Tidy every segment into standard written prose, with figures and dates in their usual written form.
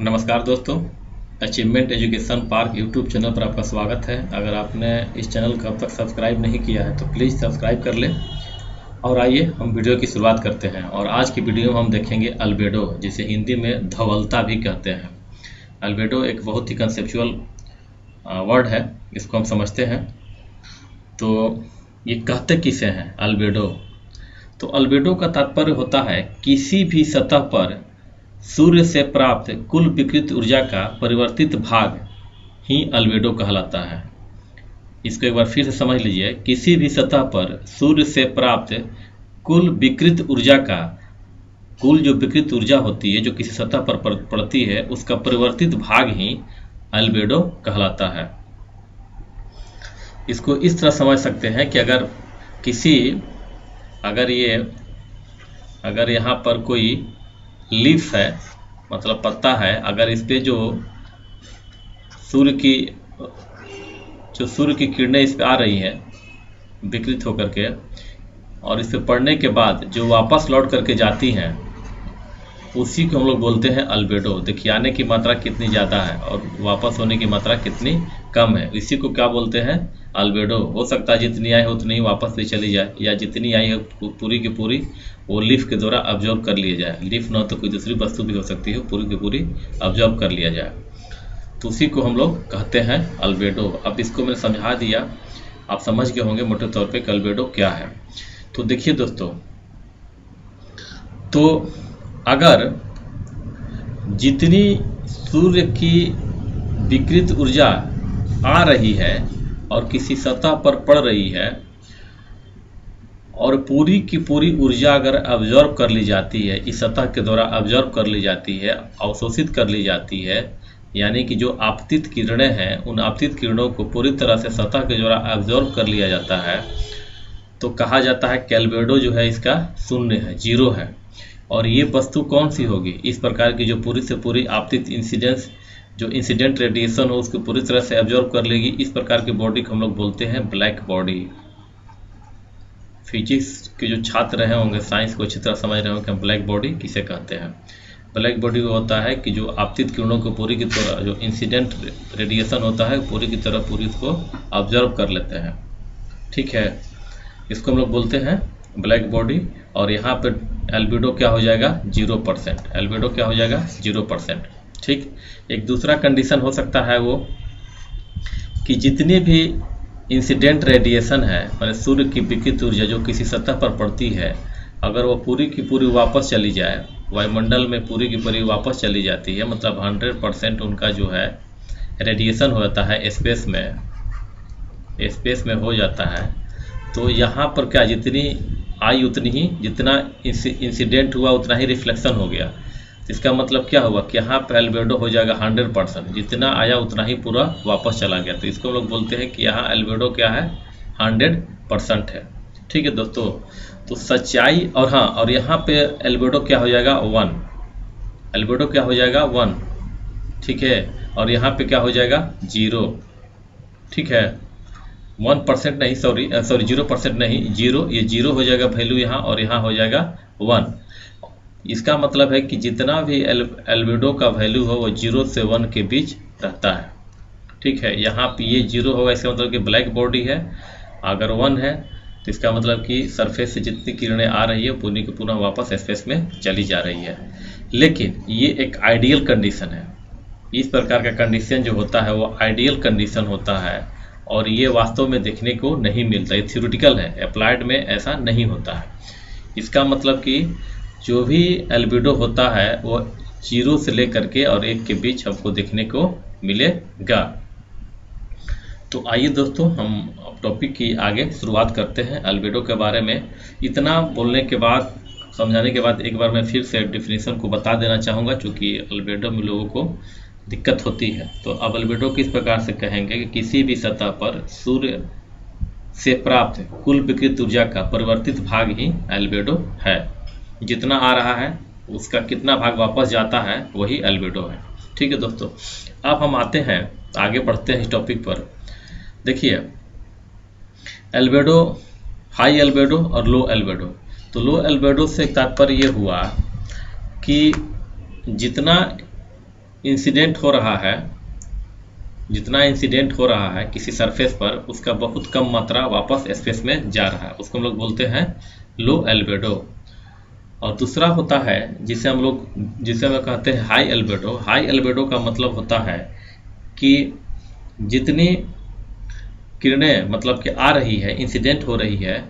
नमस्कार दोस्तों, achievement education park YouTube channel पर आपका स्वागत है। अगर आपने इस चैनल को अब तक सब्सक्राइब नहीं किया है तो प्लीज़ सब्सक्राइब कर लें। और आइए हम वीडियो की शुरुआत करते हैं। और आज की वीडियो में हम देखेंगे अल्बेडो, जिसे हिंदी में धवलता भी कहते हैं। अल्बेडो एक बहुत ही कंसेप्चुअल वर्ड है, इसको हम समझते हैं। तो ये कहते किसे हैं अल्बेडो? तो अल्बेडो का तात्पर्य होता है किसी भी सतह पर सूर्य से प्राप्त कुल विकृत ऊर्जा का परिवर्तित भाग ही अल्बेडो कहलाता है। इसको एक बार फिर से समझ लीजिए। किसी भी सतह पर सूर्य से प्राप्त कुल विकृत ऊर्जा का, कुल जो विकृत ऊर्जा होती है जो किसी सतह पर पड़ती है, उसका परिवर्तित भाग ही अल्बेडो कहलाता है। इसको इस तरह समझ सकते हैं कि अगर यहाँ पर कोई लीफ है, मतलब पत्ता है, अगर इस पे जो सूर्य की किरणें इस पे आ रही हैं विकृत होकर के, और इस पे पड़ने के बाद जो वापस लौट करके जाती हैं, उसी को हम लोग बोलते हैं अल्बेडो। देखिए आने की मात्रा कितनी ज़्यादा है और वापस होने की मात्रा कितनी कम है, इसी को क्या बोलते हैं? अल्बेडो। हो सकता है जितनी आई है उतनी ही वापस भी चली जाए, या जितनी आई है पूरी की पूरी वो लीफ के द्वारा ऑब्जॉर्व कर लिया जाए। लीफ न तो कोई दूसरी वस्तु भी हो सकती है, पूरी की पूरी ऑब्जॉर्व कर लिया जाए, तो उसी को हम लोग कहते हैं अल्बेडो। अब इसको मैंने समझा दिया, आप समझ गए होंगे मोटे तौर पे अल्बेडो क्या है। तो देखिए दोस्तों, तो अगर जितनी सूर्य की विकृत ऊर्जा आ रही है और किसी सतह पर पड़ रही है, और पूरी की पूरी ऊर्जा अगर ऑब्जॉर्व कर ली जाती है, इस सतह के द्वारा ऑब्जॉर्व कर ली जाती है, अवशोषित कर ली जाती है, यानी कि जो आपतित किरणें हैं उन आपतित किरणों को पूरी तरह से सतह के द्वारा ऑब्जॉर्व कर लिया जाता है, तो कहा जाता है कि अल्बेडो जो है इसका शून्य है, जीरो है। और ये वस्तु कौन सी होगी? इस प्रकार की जो पूरी से पूरी आपतित इंसिडेंट रेडिएशन हो उसको पूरी तरह से ऑब्जॉर्व कर लेगी। इस प्रकार की बॉडी को हम लोग बोलते हैं ब्लैक बॉडी। फिजिक्स के जो छात्र रहे होंगे, साइंस को अच्छी तरह समझ रहे होंगे कि ब्लैक बॉडी किसे कहते हैं। ब्लैक बॉडी वो होता है कि जो आपतित किरणों को पूरी की तरह, जो इंसिडेंट रेडिएशन होता है पूरी की तरह पूरी उसको ऑब्जर्व कर लेते हैं। ठीक है, इसको हम लोग बोलते हैं ब्लैक बॉडी। और यहाँ पे अल्बेडो क्या हो जाएगा? 0%। अल्बेडो क्या हो जाएगा? 0%। ठीक। एक दूसरा कंडीशन हो सकता है वो कि जितनी भी इंसिडेंट रेडिएशन है, मतलब सूर्य की विकृत ऊर्जा जो किसी सतह पर पड़ती है, अगर वो पूरी की पूरी वापस चली जाए, वायुमंडल में पूरी की पूरी वापस चली जाती है, मतलब 100% उनका जो है रेडिएशन हो जाता है स्पेस में हो जाता है, तो यहाँ पर क्या जितनी आई उतनी ही, जितना इंसिडेंट हुआ उतना ही रिफ्लेक्शन हो गया। इसका मतलब क्या हुआ कि यहाँ पर अल्बेडो हो जाएगा 100%, जितना आया उतना ही पूरा वापस चला गया। तो इसको हम लोग बोलते हैं कि यहाँ अल्बेडो क्या है? 100% है। ठीक है दोस्तों, तो सच्चाई और यहाँ पे अल्बेडो क्या हो जाएगा? 1। अल्बेडो क्या हो जाएगा? 1। ठीक है, और यहाँ पे क्या हो जाएगा? 0। ठीक है, 1% नहीं, सॉरी 0% नहीं, 0। ये 0 हो जाएगा वैल्यू यहाँ, और यहाँ हो जाएगा 1। इसका मतलब है कि जितना भी अल्बेडो का वैल्यू हो वो 0 से 1 के बीच रहता है। ठीक है, यहाँ पे ये 0 होगा, इसका मतलब कि ब्लैक बॉडी है। अगर 1 है तो इसका मतलब कि सरफेस से जितनी किरणें आ रही है पूरी की पूरा वापस स्पेस में चली जा रही है। लेकिन ये एक आइडियल कंडीशन है। इस प्रकार का कंडीशन जो होता है वो आइडियल कंडीशन होता है, और ये वास्तव में देखने को नहीं मिलता। ये थ्योरेटिकल है, अप्लाइड में ऐसा नहीं होता है। इसका मतलब कि जो भी अल्बेडो होता है वो 0 से लेकर के और 1 के बीच हमको देखने को मिलेगा। तो आइए दोस्तों, हम अब टॉपिक की आगे शुरुआत करते हैं अल्बेडो के बारे में। इतना बोलने के बाद, समझाने के बाद, एक बार मैं फिर से डेफिनेशन को बता देना चाहूँगा, चूँकि अल्बेडो में लोगों को दिक्कत होती है। तो अब अल्बेडो किस प्रकार से कहेंगे कि किसी भी सतह पर सूर्य से प्राप्त कुल विकृत ऊर्जा का परिवर्तित भाग ही अल्बेडो है। जितना आ रहा है उसका कितना भाग वापस जाता है वही अल्बेडो है। ठीक है दोस्तों, अब हम आते हैं, आगे बढ़ते हैं इस टॉपिक पर। देखिए अल्बेडो, हाई अल्बेडो और लो अल्बेडो। तो लो अल्बेडो से तात्पर्य ये हुआ कि जितना इंसिडेंट हो रहा है, जितना इंसिडेंट हो रहा है किसी सरफेस पर, उसका बहुत कम मात्रा वापस स्पेस में जा रहा है, उसको हम लोग बोलते हैं लो एल्बेडो। और दूसरा होता है जिसे हम कहते हैं हाई एल्बेडो। हाई एल्बेडो का मतलब होता है कि जितनी किरणें मतलब कि आ रही है, इंसिडेंट हो रही है,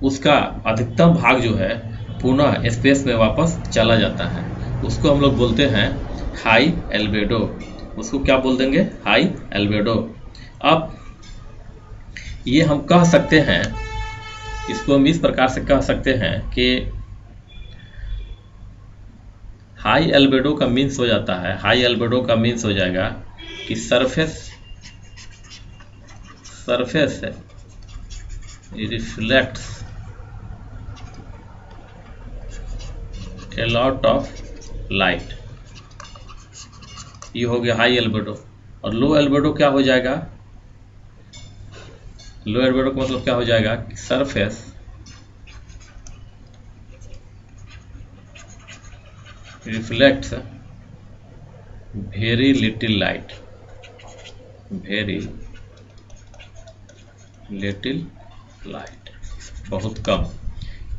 उसका अधिकतम भाग जो है पुनः स्पेस में वापस चला जाता है, उसको हम लोग बोलते हैं हाई एल्बेडो। उसको क्या बोल देंगे? High albedo. अब ये हम कह सकते हैं, इसको हम इस प्रकार से कह सकते हैं कि हाई एल्बेडो का मीन्स हो जाता है, हाई एल्बेडो का मीन्स हो जाएगा कि surface reflects a lot of light, ये हो गया हाई एल्बेडो। और लो एल्बेडो क्या हो जाएगा? लो एल्बेडो का मतलब क्या हो जाएगा कि surface reflects very little light, very little light, बहुत कम।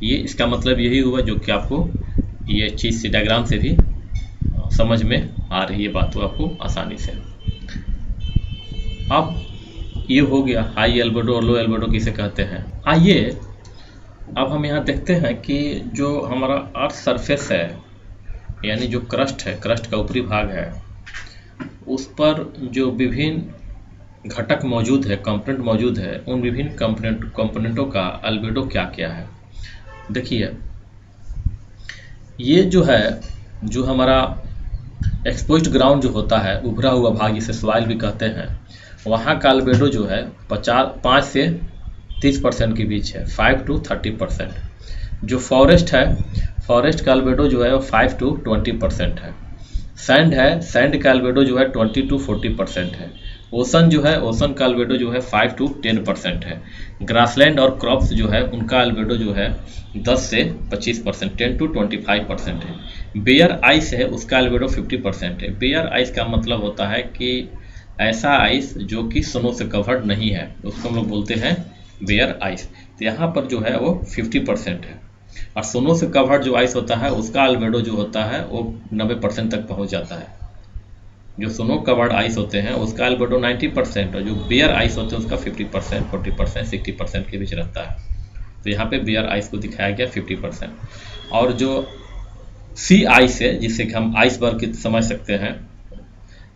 ये इसका मतलब यही हुआ जो कि आपको ये चीज़ से डायग्राम से भी समझ में आ रही है बात, तो आपको आसानी से। अब ये हो गया हाई एल्बेडो और लो एल्बेडो किसे कहते हैं। आइए अब हम यहाँ देखते हैं कि जो हमारा अर्थ सरफेस है, यानी जो क्रस्ट है, क्रस्ट का ऊपरी भाग है, उस पर जो विभिन्न घटक मौजूद है, कंपोनेंट मौजूद है, उन विभिन्न कंपोनेंटों का एल्बेडो क्या क्या है। देखिए, ये जो है, जो हमारा एक्सपोज्ड ग्राउंड जो होता है, उभरा हुआ भाग जिसे सॉइल भी कहते हैं, वहाँ का एल्बेडो जो है 5 से 30% के बीच है, 5 to 30%। जो फॉरेस्ट है, फॉरेस्ट का एल्बेडो जो है वो 5 to 20% है। सैंड है, सैंड का एल्बेडो जो है 20 to 40% है। ओशन जो है, ओशन का एल्बेडो जो है 5 to 10% है। ग्रासलैंड और क्रॉप्स जो है उनका एल्बेडो जो है 10 से 25%, 10 to 25% है। बेयर आइस है, उसका एल्बेडो 50% है। बेयर आइस का मतलब होता है कि ऐसा आइस जो कि स्नो से कवर्ड नहीं है, उसको हम लोग बोलते हैं बेयर आइस। तो यहाँ पर जो है वो 50% है। और स्नो से कवर्ड जो आइस होता है उसका एल्बेडो जो होता है वो 90% तक पहुँच जाता है। जो स्नो कवर्ड आइस होते हैं उसका एल्बेडो 90%, और जो बेयर आइस होते हैं उसका 50%, 40%, 60% के बीच रहता है। तो यहाँ पे बेयर आइस को दिखाया गया 50%। और जो सी आइस है, जिसे हम आइसबर्ग समझ सकते हैं,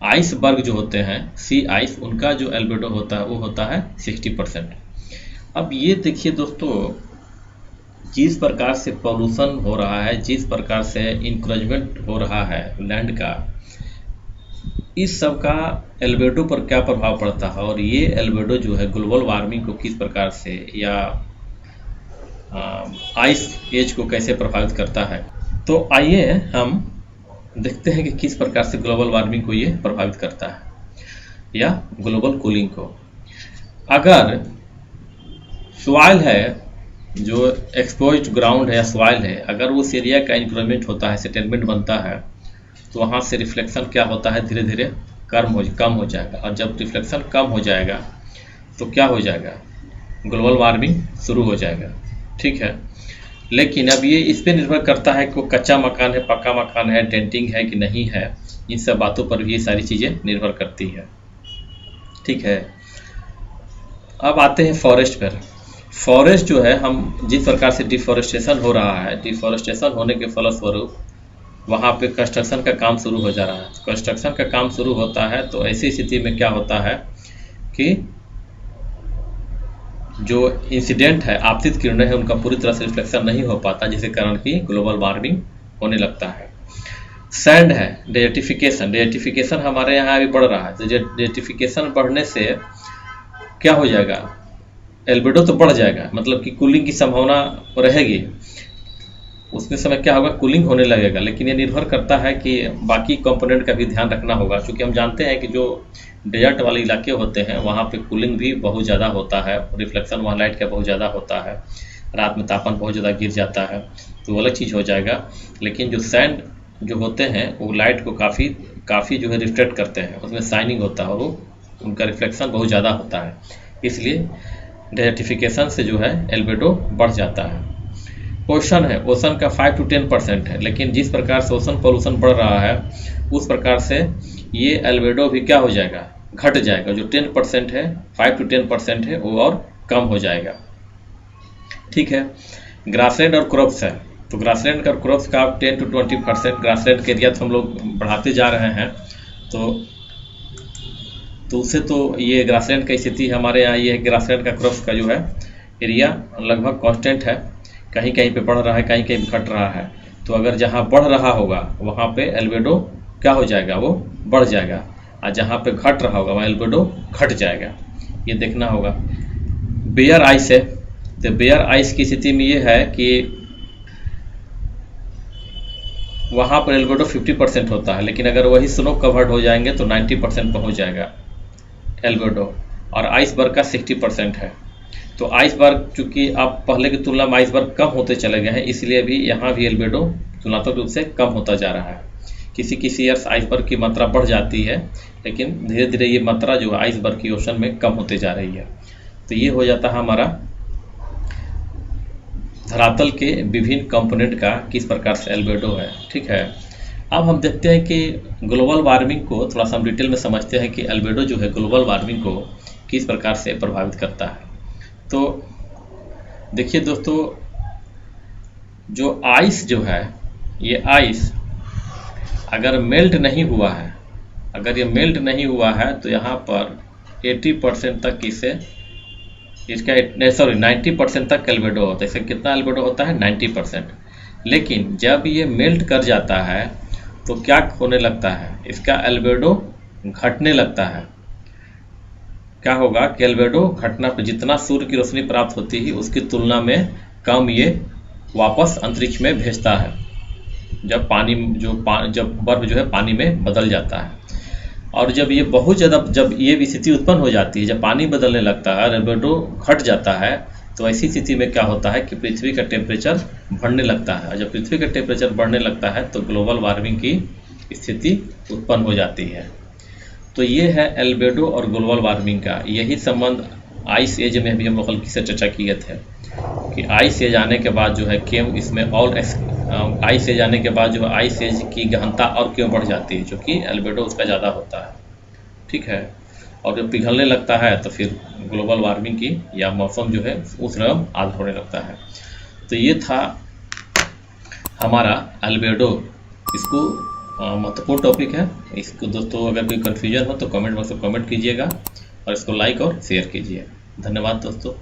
आइसबर्ग जो होते हैं, सी आइस, उनका जो एल्बेडो होता है वो होता है 60%। अब ये देखिए दोस्तों, जिस प्रकार से पॉल्यूशन हो रहा है, जिस प्रकार से इंक्रोचमेंट हो रहा है लैंड का, इस सब का एल्बेडो पर क्या प्रभाव पड़ता है, और ये एल्बेडो जो है ग्लोबल वार्मिंग को किस प्रकार से या आइस एज को कैसे प्रभावित करता है। तो आइए हम देखते हैं कि किस प्रकार से ग्लोबल वार्मिंग को ये प्रभावित करता है या ग्लोबल कूलिंग को। अगर सॉइल है, जो एक्सपोज्ड ग्राउंड है या सॉइल है, अगर उस एरिया का इंक्रोचमेंट होता है, सेटलमेंट बनता है, तो वहाँ से रिफ्लेक्शन क्या होता है, धीरे धीरे कम हो जाएगा। और जब रिफ्लेक्शन कम हो जाएगा तो क्या हो जाएगा, ग्लोबल वार्मिंग शुरू हो जाएगा। ठीक है, लेकिन अब ये इस पर निर्भर करता है कि वो कच्चा मकान है, पक्का मकान है, डेंटिंग है कि नहीं है, इन सब बातों पर भी ये सारी चीज़ें निर्भर करती है। ठीक है, अब आते हैं फॉरेस्ट पर। फॉरेस्ट जो है, हम जिस प्रकार से डिफॉरेस्टेशन हो रहा है, डिफॉरेस्टेशन होने के फलस्वरूप वहाँ पे कंस्ट्रक्शन का काम शुरू हो जा रहा है। कंस्ट्रक्शन का काम शुरू होता है तो ऐसी स्थिति में क्या होता है कि जो इंसिडेंट है, आपतित किरणें हैं, उनका पूरी तरह से रिफ्लेक्शन नहीं हो पाता, जिसके कारण कि ग्लोबल वार्मिंग होने लगता है। सैंड है, डेजर्टिफिकेशन हमारे यहाँ भी बढ़ रहा है। तो डेजर्टिफिकेशन बढ़ने से क्या हो जाएगा, एल्बेडो तो बढ़ जाएगा, मतलब कि कूलिंग की संभावना रहेगी। उसमें समय क्या होगा, कूलिंग होने लगेगा। लेकिन ये निर्भर करता है कि बाकी कंपोनेंट का भी ध्यान रखना होगा, क्योंकि हम जानते हैं कि जो डेजर्ट वाले इलाके होते हैं वहाँ पे कूलिंग भी बहुत ज़्यादा होता है, रिफ्लेक्शन वहाँ लाइट का बहुत ज़्यादा होता है, रात में तापमान बहुत ज़्यादा गिर जाता है, तो वो अलग चीज़ हो जाएगा। लेकिन जो सैंड जो होते हैं वो लाइट को काफ़ी काफ़ी जो है रिफ्लेक्ट करते हैं, उसमें शाइनिंग होता है और वो उनका रिफ्लेक्शन बहुत ज़्यादा होता है, इसलिए डेजर्टिफिकेशन से जो है एल्बेडो बढ़ जाता है। ओशन है, ओशन का 5 to 10% है, लेकिन जिस प्रकार से ओशन पोल्यूशन बढ़ रहा है उस प्रकार से ये एल्बेडो भी क्या हो जाएगा, घट जाएगा। जो 10% है, 5 to 10% है, वो और कम हो जाएगा। ठीक है, ग्रासलैंड और क्रॉप्स है, तो ग्रासलैंड और क्रॉप्स का 10 to 20% ग्रासलैंड के एरिया तो हम लोग बढ़ाते जा रहे हैं, तो उससे तो ये ग्रासलैंड की स्थिति हमारे यहाँ ये ग्रासलैंड का क्रॉप्स का जो है एरिया लगभग कांस्टेंट है, कहीं कहीं पे बढ़ रहा है, कहीं कहीं घट रहा है। तो अगर जहाँ बढ़ रहा होगा वहाँ पे एल्बेडो क्या हो जाएगा, वो बढ़ जाएगा, और जहाँ पे घट रहा होगा वहाँ एल्बेडो घट जाएगा, ये देखना होगा। बेयर आइस है, तो बेयर आइस की स्थिति में ये है कि वहाँ पर एल्बेडो 50% होता है, लेकिन अगर वही स्नो कवर्ड हो जाएंगे तो 90% पहुँच जाएगा एल्बेडो, और आइसबर्ग का 60% है। तो आइसबर्ग चूँकि आप पहले की तुलना में आइसबर्ग कम होते चले गए हैं, इसलिए भी यहाँ भी एल्बेडो तुलनात्मक रूप से कम होता जा रहा है। किसी ईयर्स आइसबर्ग की मात्रा बढ़ जाती है, लेकिन धीरे धीरे ये मात्रा जो है आइसबर्ग की ओशन में कम होते जा रही है। तो ये हो जाता है हमारा धरातल के विभिन्न कंपोनेंट का किस प्रकार से एल्बेडो है। ठीक है, अब हम देखते हैं कि ग्लोबल वार्मिंग को थोड़ा सा हम डिटेल में समझते हैं कि एल्बेडो जो है ग्लोबल वार्मिंग को किस प्रकार से प्रभावित करता है। तो देखिए दोस्तों, जो आइस जो है, ये आइस अगर मेल्ट नहीं हुआ है, अगर ये मेल्ट नहीं हुआ है तो यहाँ पर 80% तक इसका 90% तक एल्बेडो होता है। इससे कितना एल्बेडो होता है, 90%। लेकिन जब ये मेल्ट कर जाता है तो क्या होने लगता है, इसका एल्बेडो घटने लगता है। क्या होगा कि एल्बेडो घटना पर जितना सूर्य की रोशनी प्राप्त होती है उसकी तुलना में कम ये वापस अंतरिक्ष में भेजता है, जब बर्फ जो है पानी में बदल जाता है। और जब ये बहुत ज़्यादा, जब ये स्थिति उत्पन्न हो जाती है, जब पानी बदलने लगता है, एल्बेडो घट जाता है, तो ऐसी स्थिति में क्या होता है कि पृथ्वी का टेम्परेचर बढ़ने लगता है। और जब पृथ्वी का टेम्परेचर बढ़ने लगता है तो ग्लोबल वार्मिंग की स्थिति उत्पन्न हो जाती है। तो ये है एल्बेडो और ग्लोबल वार्मिंग का, यही संबंध आइस एज में भी हम लोग हल्की से चर्चा किए थे कि आइस एज आने के बाद जो है क्यों इसमें आइस एज आने के बाद जो है आइस एज की गहनता और क्यों बढ़ जाती है, क्योंकि एल्बेडो उसका ज़्यादा होता है। ठीक है, और जब पिघलने लगता है तो फिर ग्लोबल वार्मिंग की या मौसम जो है उस रकम आद होने लगता है। तो ये था हमारा एल्बेडो, इसको महत्वपूर्ण टॉपिक है। इसको दोस्तों अगर कोई कन्फ्यूजन हो तो कमेंट बॉक्स में कमेंट कीजिएगा और इसको लाइक और शेयर कीजिए। धन्यवाद दोस्तों।